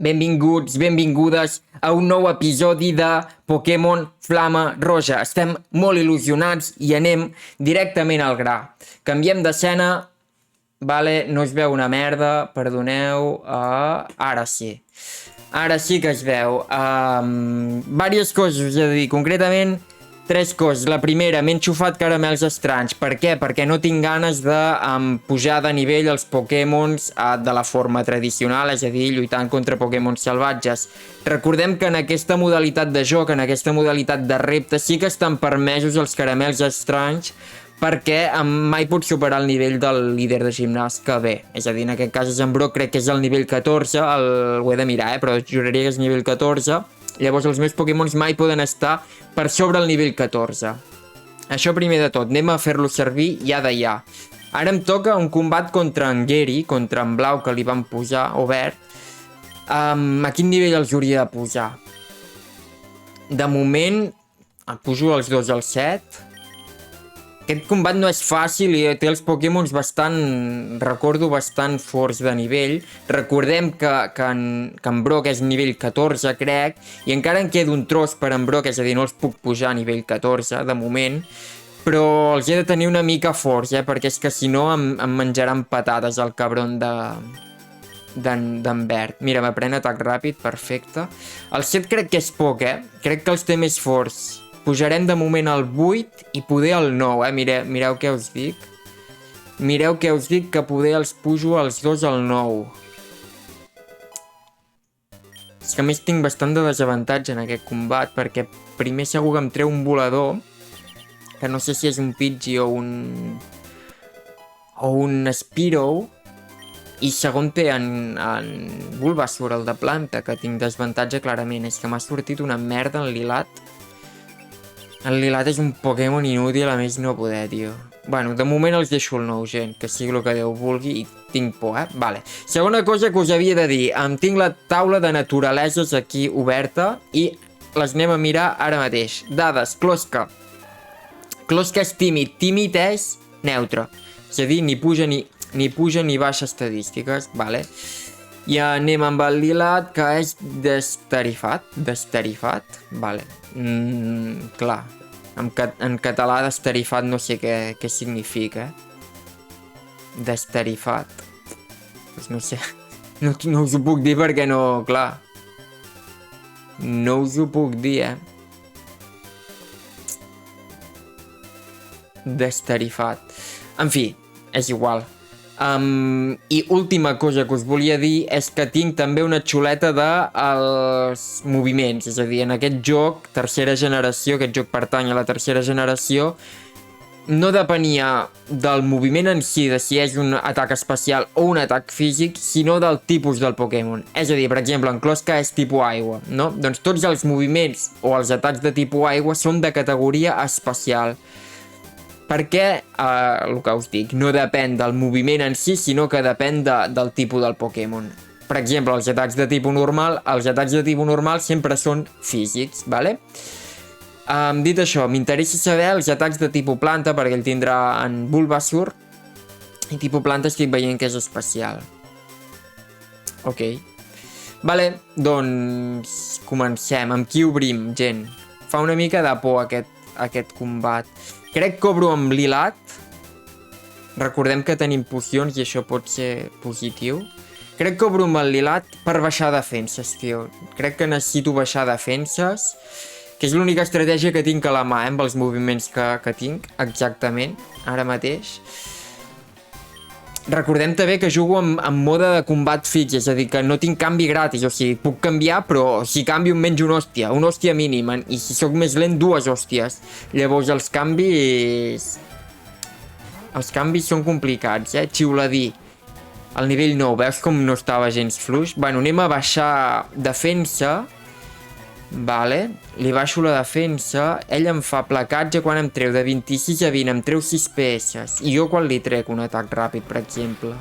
Benvinguts, benvingudes a un nou episodi de Pokémon Flama Roja. Estem molt il·lusionats i anem directament al gra. Canviem d'escena, vale, no es veu una merda, perdoneu, ara sí. Ara sí que es veu. Vàries coses, us he de dir, concretament tres coses. La primera, m'he enxufat caramels estranys. Per què? Perquè no tinc ganes de pujar de nivell els Pokémons de la forma tradicional, és a dir, lluitant contra Pokémons salvatges. Recordem que en aquesta modalitat de joc, en aquesta modalitat de repte, sí que estan permesos els caramels estranys, perquè mai pot superar el nivell del líder de gimnàs que ve. És a dir, en aquest cas és en Brock, crec que és el nivell 14, ho he de mirar, però juraria que és nivell 14. Llavors els meus Pokémons mai poden estar per sobre el nivell 14. Això primer de tot, anem a fer-lo servir ja de ja. Ara em toca un combat contra en Gary, contra en Blau, que li van posar, o verd. A quin nivell els hauria de posar? De moment, pujo els dos al 7. Aquest combat no és fàcil i té els Pokémons recordo, bastant forts de nivell. Recordem que en Brock és nivell 14, crec, i encara en queda un tros per en Brock, és a dir, no els puc pujar a nivell 14, de moment, però els he de tenir una mica forts, perquè és que si no em menjaran patades el cabron d'en Verd. Mira, m'aprèn atac ràpid, perfecte. El 7 crec que és poc, crec que els té més forts. Pujarem de moment al 8 i poder al 9, mireu què us dic. Mireu què us dic, que poder els pujo els dos al 9. És que a més tinc bastant de desavantatge en aquest combat, perquè primer segur que em treu un volador, que no sé si és un Pidgey o un Spearow, i segon té en Bulbasaur, el de planta, que tinc desavantatge clarament. És que m'ha sortit una merda en Lilat. El Lilat és un Pokémon inútil, a més no poder, tio. Bueno, de moment els deixo el 9, gent, que sigui el que Déu vulgui, i tinc por, Vale. Segona cosa que us havia de dir, tinc la taula de naturaleses aquí oberta i les anem a mirar ara mateix. Dades, Closca. Closca és tímid, tímid és neutre. És a dir, ni puja ni baixa estadístiques, vale. I anem amb el Lilat, que és destarifat. Destarifat, vale. Clar, en català destarifat no sé què significa. Destarifat. Pues no sé, no us ho puc dir perquè no, clar. No us ho puc dir, Destarifat. En fi, és igual. I última cosa que us volia dir és que tinc també una xuleta dels moviments, és a dir, en aquest joc, tercera generació, aquest joc pertany a la tercera generació, no depenia del moviment en si, de si és un atac especial o un atac físic, sinó del tipus del Pokémon. És a dir, per exemple, en Closca és tipus aigua, no? Doncs tots els moviments o els atacs de tipus aigua són de categoria especial. Perquè, el que us dic, no depèn del moviment en si, sinó que depèn del tipus del Pokémon. Per exemple, els atacs de tipus normal sempre són físics, vale? Dit això, m'interessa saber els atacs de tipus planta, perquè el tindrà en Bulbasaur, i tipus planta estic veient que és especial. Ok. Vale, doncs comencem. Amb qui obrim, gent? Fa una mica de por aquest combat. Crec que obro amb Lilat. Recordem que tenim pocions i això pot ser positiu. Crec que obro amb el Lilat per baixar defenses, tio. Crec que necessito baixar defenses, que és l'única estratègia que tinc a la mà, amb els moviments que tinc, exactament, ara mateix. Recordem també que jugo en mode de combat fix, és a dir, que no tinc canvi gratis, o sigui, puc canviar, però si canvio em menjo una hòstia mínima, i si sóc més lent, 2 hòsties. Llavors els canvis són complicats, xiuladí. Al nivell 9, veus com no estava gens fluix? Bueno, anem a baixar defensa. Vale, li baixo la defensa, ell em fa placatge quan em treu de 26 a 20, em treu 6 PS, i jo quan li trec un atac ràpid, per exemple.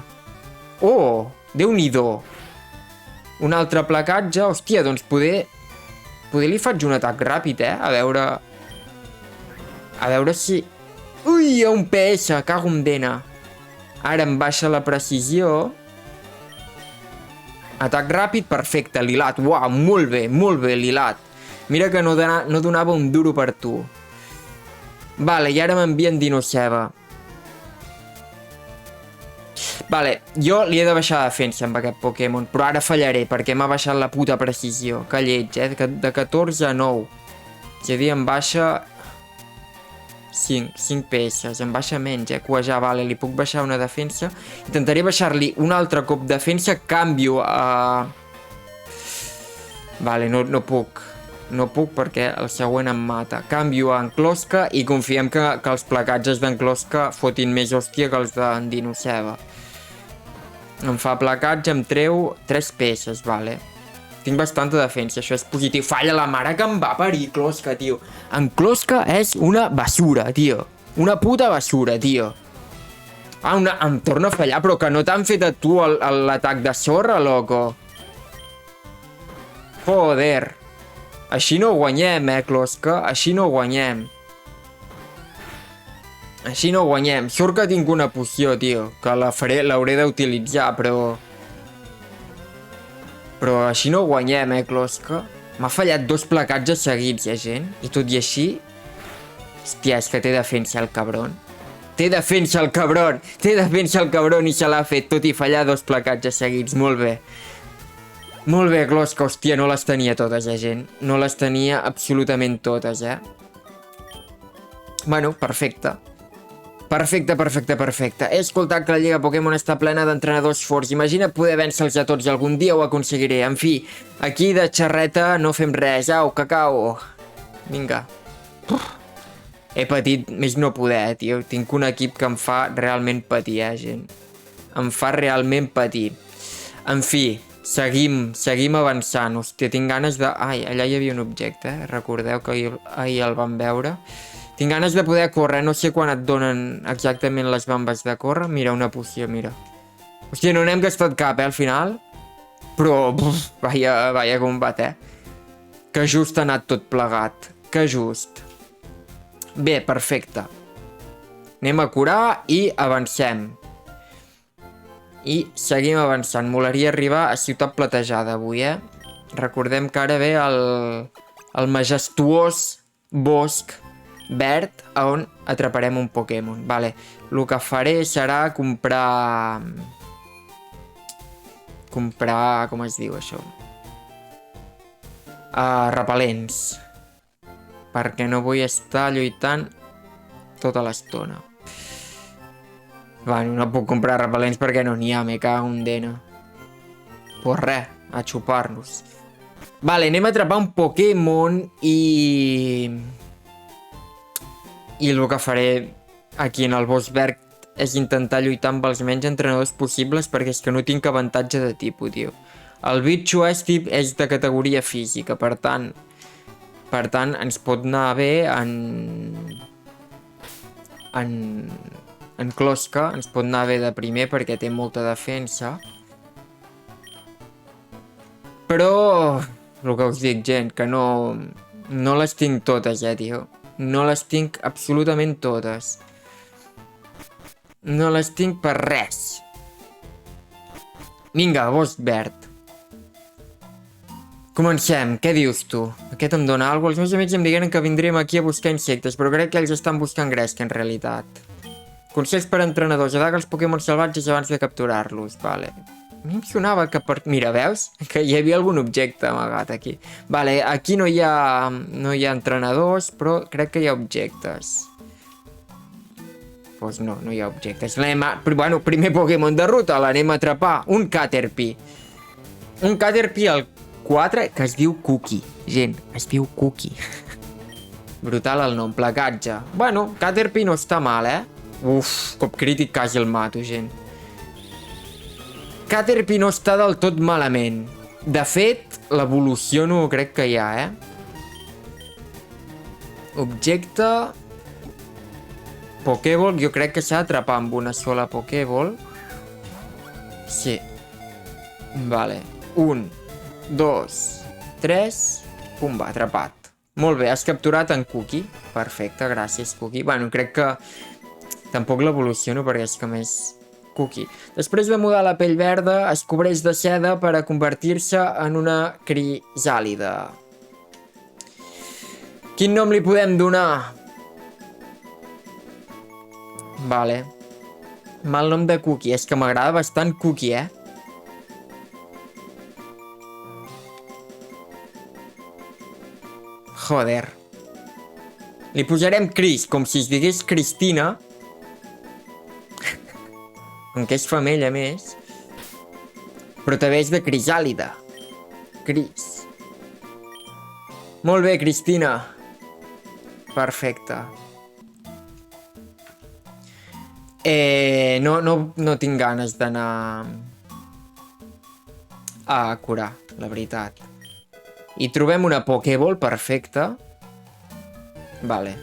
Oh, Déu-n'hi-do. Un altre placatge, hòstia, doncs poder li faig un atac ràpid, a veure si... Ui, un PS, cago en dena. Ara em baixa la precisió. Atac ràpid, perfecte, Lilat. Uau, molt bé, Lilat. Mira que no donava un duro per tu. Vale, i ara m'envien Dinoceba. Vale, jo li he de baixar la defensa amb aquest Pokémon, però ara fallaré perquè m'ha baixat la puta precisió. Que lleig, de 14 a 9. És a dir, em baixa 5 PS, em baixa menys, Quajar, vale, li puc baixar una defensa. Intentaré baixar-li un altre cop defensa, canvio a... Vale, no puc. No puc perquè el següent em mata. Canvio a Enclosca i confiem que els placatges d'Enclosca fotin més hòstia que els d'en Dinoceba. Em fa placatge, em treu 3 peces, vale. Tinc bastanta defensa, això és positiu. Falla la mare que em va parir, Closca, tio. Enclosca és una basura, tio. Una puta basura, tio. Ah, em torna a fallar, però que no t'han fet a tu l'atac de sorra, loco. Joder. Així no guanyem, Closca. Així no guanyem. Així no guanyem. Sort que tinc una poció, tio. Que l'hauré d'utilitzar, però... Però així no guanyem, Closca. M'ha fallat 2 placatges seguits, gent. I tot i així... Hòstia, és que té defensa el cabron. Té defensa el cabron! Té defensa el cabron i se l'ha fet tot i fallar 2 placatges seguits. Molt bé. Molt bé, Closca. Hòstia, no les tenia totes, gent. No les tenia absolutament totes, Bueno, perfecte. Perfecte. He escoltat que la Lliga Pokémon està plena d'entrenadors forts. Imagina poder vèncer-los a tots i algun dia ho aconseguiré. En fi, aquí de xerreta no fem res. Au, cacao. Vinga. He patit més no poder, tio. Tinc un equip que em fa realment patir, gent. Em fa realment patir. En fi, seguim avançant. Hòstia, tinc ganes de... Ai, allà hi havia un objecte, Recordeu que ahir el vam veure. Tinc ganes de poder córrer, no sé quan et donen exactament les bambes de córrer. Mira, una poció, mira. Hòstia, no n'hem gastat cap, al final. Però, vaya combat, Que just ha anat tot plegat. Que just. Bé, perfecte. Anem a curar i avancem. I seguim avançant. Molaria arribar a Ciutat Platejada avui, Recordem que ara ve el majestuós bosc verd on atraparem un Pokémon. Vale, el que faré serà comprar... com es diu això? Repel·lents. Perquè no vull estar lluitant tota l'estona. Bueno, no puc comprar repel·lents perquè no n'hi ha, me cago en dena. Pues res, a xupar-nos. Vale, anem a atrapar un Pokémon i el que faré aquí en el bosc verd és intentar lluitar amb els menys entrenadors possibles perquè és que no tinc avantatge de tipus, tio. El bitxo és de categoria física, per tant ens pot anar bé en Closca, ens pot anar bé de primer perquè té molta defensa. Però, el que us dic, gent, que no les tinc totes, tio. No les tinc absolutament totes. No les tinc per res. Vinga, bosc verd. Comencem, què dius tu? Aquest em dona alguna cosa? Els meus amics em digueren que vindrem aquí a buscar insectes, però crec que ells estan buscant gresca en realitat. Consells per a entrenadors, adaga els Pokémon salvatges abans de capturar-los. Vale. A mi em sonava que per... Mira, veus? Que hi havia algun objecte amagat aquí. Vale, aquí no hi ha entrenadors, però crec que hi ha objectes. Doncs no hi ha objectes. Bueno, primer Pokémon de ruta, l'anem a atrapar. Un Caterpie. Un Caterpie al 4, que es diu Cookie. Gent, es diu Cookie. Brutal el nom, placatge. Bueno, Caterpie no està mal, Uf, cop crític quasi el mato, gent. Caterpie no està del tot malament. De fet, l'evolució no crec que hi ha, Objecte... Pokéball, jo crec que s'ha d'atrapar amb una sola Pokéball. Sí. Vale. 1, 2, 3... Pum, va, atrapat. Molt bé, has capturat en Cookie. Perfecte, gràcies, Cookie. Bueno, crec que... Tampoc l'evoluciono perquè és que més... cookie. Després de mudar la pell verda, es cobreix de seda per a convertir-se en una crisàlida. Quin nom li podem donar? Vale. Mal nom de cookie. És que m'agrada bastant cookie, Joder. Li posarem Cris, com si es digués Cristina. Aunque és femella, més. Però també és de crisàlida. Cris. Molt bé, Cristina. Perfecte. No tinc ganes d'anar a curar, la veritat. I trobem una Pokéball perfecta. Vale.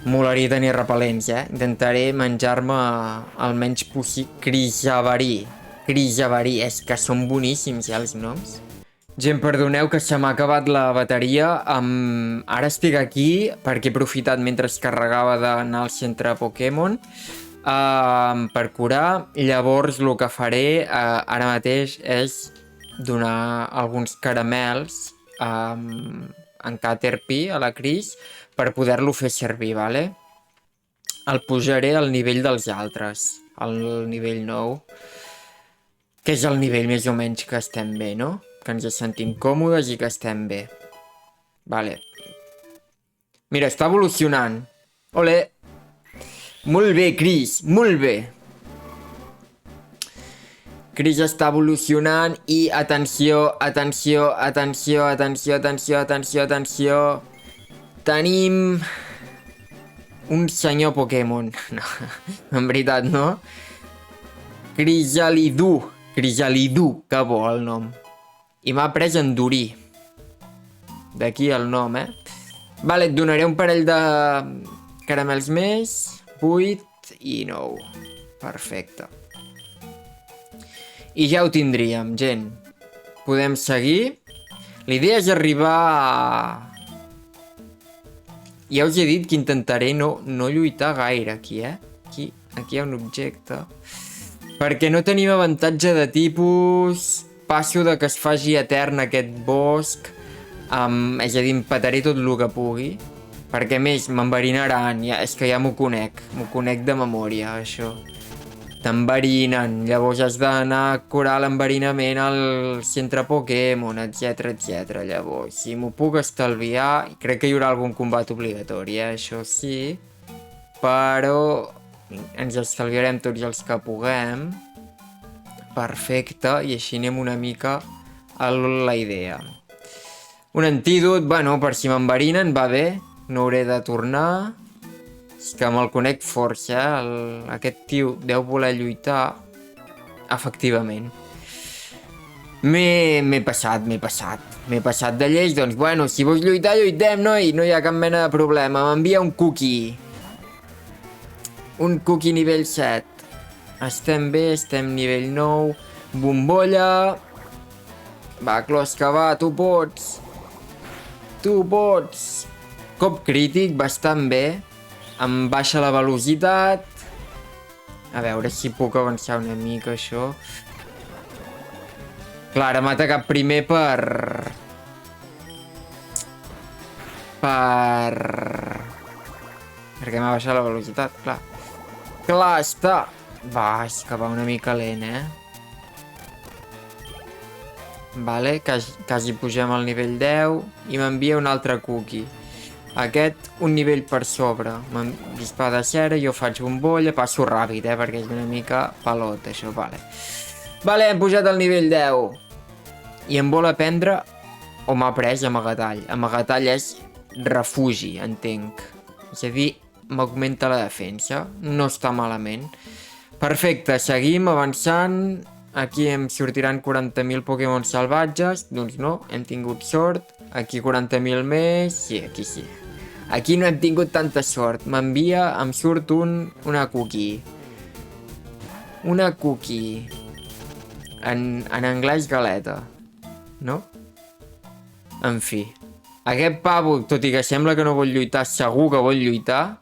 Molaria tenir repel·lents, Intentaré menjar-me el menys possible. Crijaverí. Crijaverí. És que són boníssims, els noms. Gent, perdoneu que se m'ha acabat la bateria. Ara estic aquí perquè he aprofitat mentre es carregava d'anar al centre Pokémon per curar. Llavors el que faré ara mateix és donar alguns caramels en Caterpie a la Cris per poder-lo fer servir, vale? El pujaré al nivell dels altres, al nivell 9, que és el nivell més o menys que estem bé, no? Que ens sentim còmodes i que estem bé. Vale. Mira, està evolucionant. Ole! Molt bé, Cris, molt bé! Cris està evolucionant i atenció, atenció, atenció, atenció, atenció, atenció, atenció. Tenim un senyor Pokémon. No, en veritat no. Crisàlidu. Crisàlidu, que bo el nom. I m'ha pres Endurí. D'aquí el nom, Vale, et donaré un parell de caramels més. 8 i 9. Perfecte. I ja ho tindríem, gent. Podem seguir. L'idea és arribar a... Ja us he dit que intentaré no lluitar gaire aquí, Aquí hi ha un objecte. Perquè no tenim avantatge de tipus... Passo de que es faci etern aquest bosc. És a dir, em petaré tot el que pugui. Perquè més, m'enverinaran. És que ja m'ho conec. M'ho conec de memòria, això. T'enverinen, llavors has d'anar a curar l'enverinament al centre Pokémon, etc, etc. Llavors, si m'ho puc estalviar, crec que hi haurà algun combat obligatori, això sí, però ens estalviarem tots els que puguem. Perfecte, i així anem una mica a la idea. Un antídot, bueno, per si m'enverinen, va bé, no hauré de tornar. És que me'l conec força, aquest tio deu voler lluitar. Efectivament. M'he passat de lleis, doncs bueno, si vols lluitar, lluitem, no hi ha cap mena de problema. M'envia un cookie. Un cookie nivell 7. Estem bé, estem nivell 9. Bombolla. Va, closca, va, tu pots. Tu pots. Cop crític, bastant bé. Em baixa la velocitat. A veure si puc avançar una mica, això. Clar, ara m'ha atacat primer perquè m'ha baixat la velocitat, clar. Clar està. Va, és que va una mica lent, Vale, quasi pugem al nivell 10 i m'envia un altre cookie. Aquest, un nivell per sobre. Dispar de cera, jo faig bombolla, passo ràpid, perquè és una mica pelot, això, vale. Vale, hem pujat al nivell 10. I em vol aprendre, o m'ha pres amagatall. Amagatall és refugi, entenc. És a dir, m'augmenta la defensa. No està malament. Perfecte, seguim avançant. Aquí em sortiran 40.000 Pokémon salvatges. Doncs no, hem tingut sort. Aquí 40.000 més. Sí, aquí sí. Aquí no hem tingut tanta sort. Em surt una cookie. Una cookie. En anglès galeta. No? En fi. Aquest pavo, tot i que sembla que no vol lluitar, segur que vol lluitar.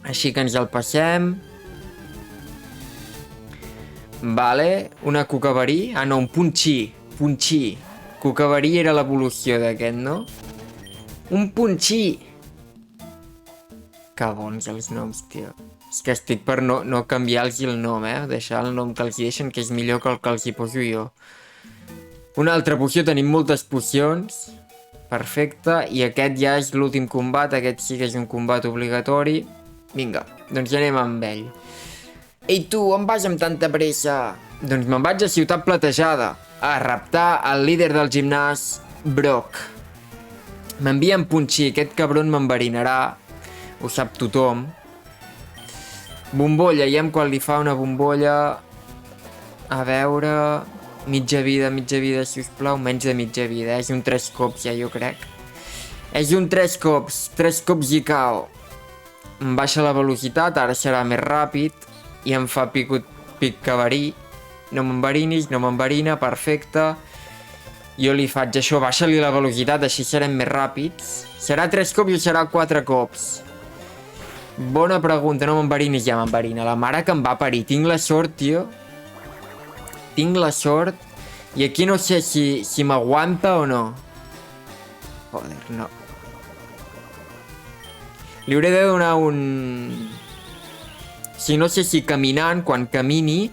Així que ens el passem. Vale, una cucaverí. Ah, no, un punxí. Punxí. Cucaverí era l'evolució d'aquest, no? Un punxí. Que bons els noms, tio. És que estic per no canviar-los el nom, deixar el nom que els deixen, que és millor que el que els hi poso jo. Una altra poció, tenim moltes pocions. Perfecte, i aquest ja és l'últim combat, aquest sí que és un combat obligatori. Vinga, doncs ja anem amb ell. Ei tu, on vas amb tanta pressa? Doncs me'n vaig a Ciutat Platejada, a raptar el líder del gimnàs, Brock. M'envia en Punxí, aquest cabron m'enverinarà, ho sap tothom. Bombolla, ja quan li fa una bombolla... A veure... Mitja vida, si us plau, menys de mitja vida, és un 3 cops ja, jo crec. És un 3 cops i cao. Em baixa la velocitat, ara serà més ràpid, i em fa picaverí. No m'enverinis, no m'enverina, perfecte. Jo li faig això, baixa-li la velocitat, així serem més ràpids. Serà 3 cops o serà 4 cops? Bona pregunta, no m'enverinis, ja m'enverina. La mare que em va parir, tinc la sort, tio. Tinc la sort. I aquí no sé si m'aguanta o no. Joder, no. Li hauré de donar un... Si no sé si caminant, quan camini,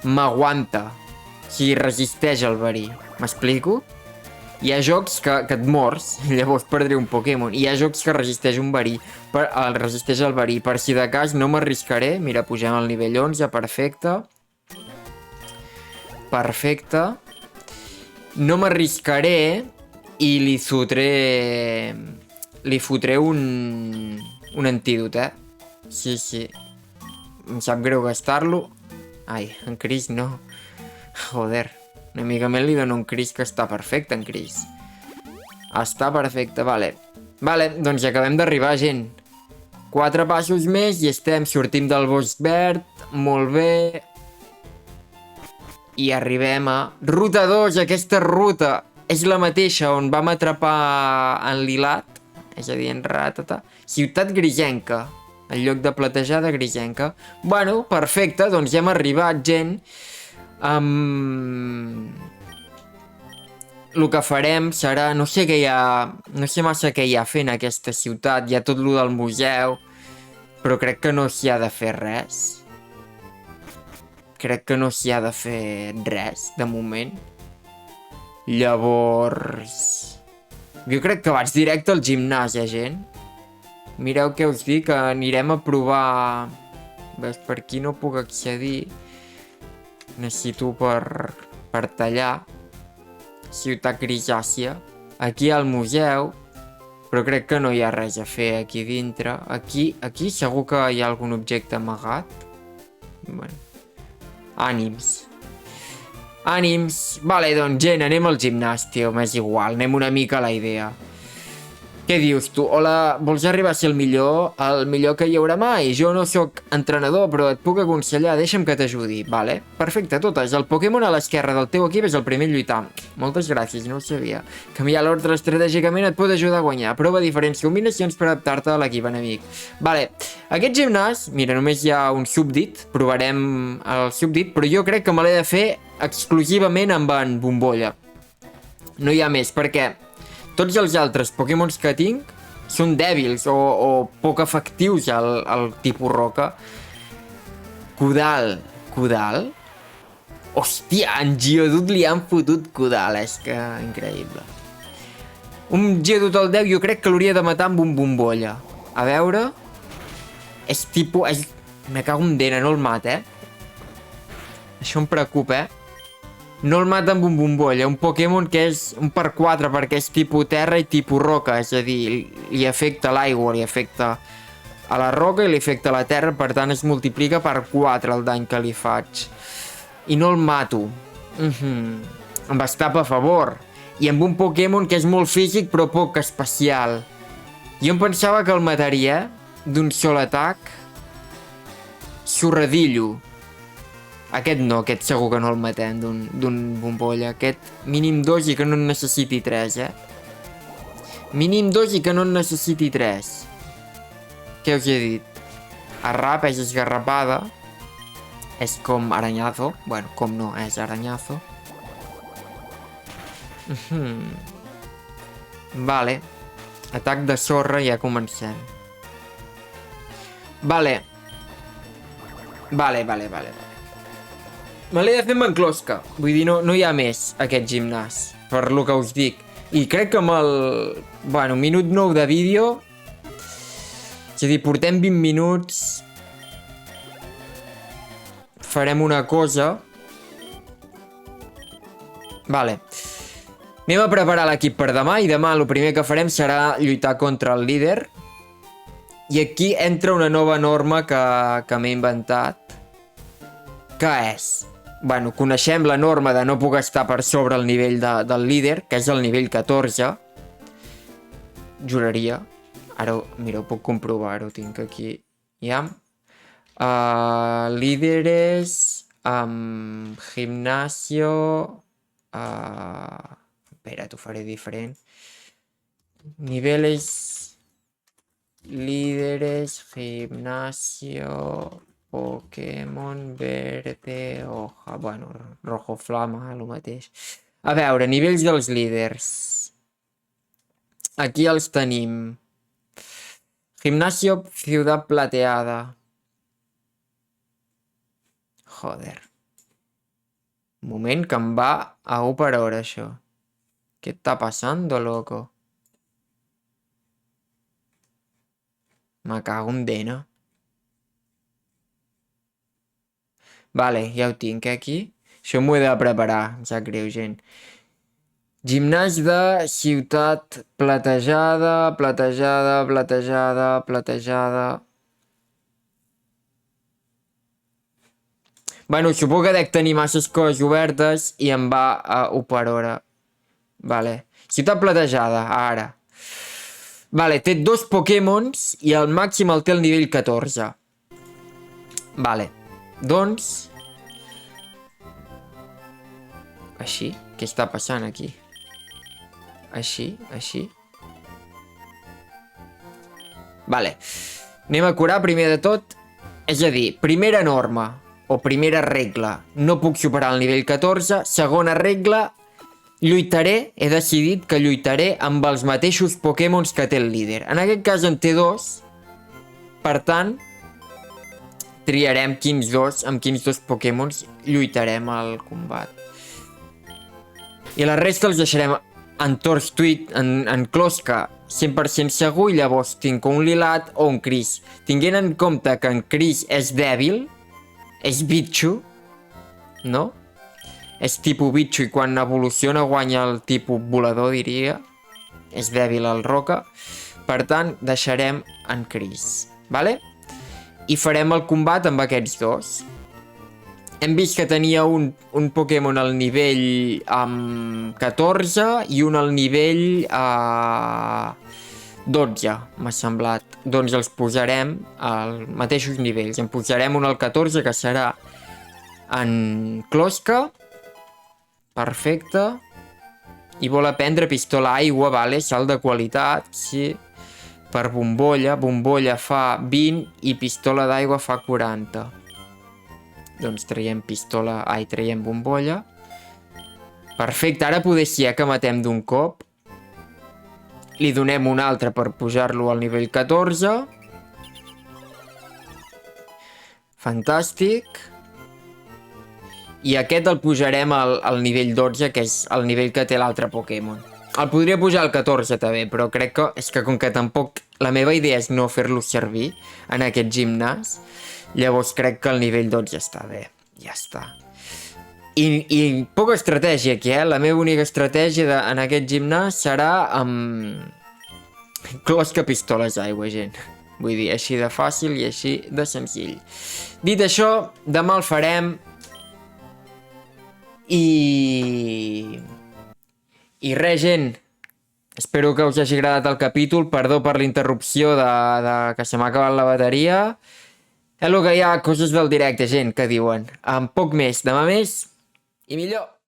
m'aguanta. Si resisteix el verí. M'explico? Hi ha jocs que et mors, llavors perdré un Pokémon. Hi ha jocs que resisteix un verí. Resisteix el verí. Per si de cas no m'arriscaré. Mira, pugem al nivell 11, perfecte. Perfecte. No m'arriscaré i li fotré un antídot, Sí, sí. Em sap greu gastar-lo. Ai, en Chris no. Joder. Una mica més li dono un Chris que està perfecte, en Chris. Està perfecte, vale. Vale, doncs ja acabem d'arribar, gent. 4 passos més i sortim del bosc verd. Molt bé. I arribem a... Ruta 2, aquesta ruta és la mateixa on vam atrapar en Lilat, és a dir, en Ratata. Ciutat Grisenca, en lloc de Platejada, Grisenca. Bueno, perfecte, doncs ja hem arribat, gent. El que farem serà... No sé massa què hi ha fent aquesta ciutat, hi ha tot lo del museu, però crec que no s'hi ha de fer res. Crec que no s'hi ha de fer res, de moment. Llavors... Jo crec que vaig directe al gimnàs, gent. Mireu què us dic, que anirem a provar... Ves, per aquí no puc accedir. Necessito per tallar. Ciutat Grisàcia. Aquí al museu. Però crec que no hi ha res a fer aquí dintre. Aquí segur que hi ha algun objecte amagat. Bueno. Ànims. Vale, doncs, gent, anem al gimnàs, tio. M'és igual, anem una mica a la idea. Què dius, tu? Hola, vols arribar a ser el millor que hi haurà mai? Jo no sóc entrenador, però et puc aconsellar. Deixa'm que t'ajudi, vale? Perfecte, totes. El Pokémon a l'esquerra del teu equip és el primer a lluitar. Moltes gràcies, no ho sabia. Canviar l'ordre estratègicament et pot ajudar a guanyar. Prova diferents combinacions per adaptar-te a l'equip enemic. Vale, aquest gimnàs, mira, només hi ha un súbdit. Provarem el súbdit, però jo crec que me l'he de fer exclusivament amb en Bombolla. No hi ha més, perquè tots els altres Pokémons que tinc són dèbils o poc efectius al tipus roca. Cudal. Hòstia, en Geodude li han fotut Cudal, és que increïble. Un Geodude al 10 jo crec que l'hauria de matar amb un Bombolla. A veure... És tipus... Me cago en dena, no el mata, Això em preocupa, No el mata amb un Bombolla, un Pokémon que és un per 4 perquè és tipus terra i tipus roca, és a dir, li afecta l'aigua, li afecta a la roca i li afecta a la terra, per tant es multiplica per 4 el dany que li faig. I no el mato. Em està a favor. I amb un Pokémon que és molt físic però poc especial. Jo em pensava que el mataria d'un sol atac. Sorradillo. Aquest no, aquest segur que no el matem d'un Bombolla. Aquest mínim 2 i que no en necessiti 3, Mínim 2 i que no en necessiti 3. Què us he dit? Arrap és esgarrapada. És com arañazo. Bueno, com no, és arañazo. Vale. Atac de sorra, ja comencem. Vale. Vale. Me l'he de fer amb enclosca. Vull dir, no hi ha més, aquest gimnàs. Per lo que us dic. I crec que amb el... Bueno, minut 9 de vídeo... És a dir, portem 20 minuts... Farem una cosa... Vale. Anem a preparar l'equip per demà i demà el primer que farem serà lluitar contra el líder. I aquí entra una nova norma que m'he inventat. Que és... Bueno, coneixem la norma de no puc estar per sobre el nivell del líder, que és el nivell 14. Juraria. Ara, mira, ho puc comprovar, ho tinc aquí. Ja. Líderes... Gimnasio... Espera, t'ho faré diferent. Niveles... Líderes... Gimnasio... Pokémon verde hoja. Bueno, rojo flama, el mateix. A veure, nivells dels líders. Aquí els tenim. Gimnasio Ciudad Plateada. Joder. Un moment, que em va a 1 per hora, això. Què està passando, loco? Me cago en dena. Vale, ja ho tinc aquí. Això m'ho he de preparar, em sap greu, gent. Gimnàs de ciutat platejada. Bueno, suposo que dec tenir masses coses obertes i em va a 1 per hora. Vale. Ciutat platejada, ara. Vale, té 2 Pokémons i al màxim el té al nivell 14. Vale. Doncs... Així? Què està passant aquí? Així? Vale. Anem a curar primer de tot. És a dir, primera norma o primera regla. No puc superar el nivell 14. Segona regla. Lluitaré, he decidit que lluitaré amb els mateixos Pokémons que té el líder. En aquest cas en té 2. Per tant... triarem amb quins dos Pokémons lluitarem al combat. I la resta els deixarem en Torchtuit, en Closca, 100% segur, i llavors tinc un Lilat o un Cris. Tinguent en compte que en Cris és dèbil, és bitxo, no? És tipus bitxo i quan evoluciona guanya el tipus volador, diria. És dèbil al roca. Per tant, deixarem en Cris. Vale? I farem el combat amb aquests dos. Hem vist que tenia un Pokémon al nivell 14 i un al nivell 12, m'ha semblat. Doncs els posarem als mateixos nivells. En posarem un al 14, que serà en Closca. Perfecte. I vol aprendre pistola aigua, vale? Salt de qualitat, sí. Per bombolla. Bombolla fa 20 i pistola d'aigua fa 40. Doncs traiem traiem bombolla. Perfecte, ara poder ser que matem d'un cop. Li donem un altre per pujar-lo al nivell 14. Fantàstic. I aquest el pujarem al nivell 12, que és el nivell que té l'altre Pokémon. El podria pujar al 14 també, però crec que és que com que tampoc... La meva idea és no fer-lo servir en aquest gimnàs, llavors crec que el nivell 12 està bé. Ja està. I poca estratègia aquí, eh? La meva única estratègia en aquest gimnàs serà amb... Closca pistoles d'aigua, gent. Vull dir, així de fàcil i així de senzill. Dit això, demà el farem... I res, gent, espero que us hagi agradat el capítol. Perdó per la interrupció que se m'ha acabat la bateria. És el que hi ha, coses del directe, gent, que diuen. En poc més, demà més i millor.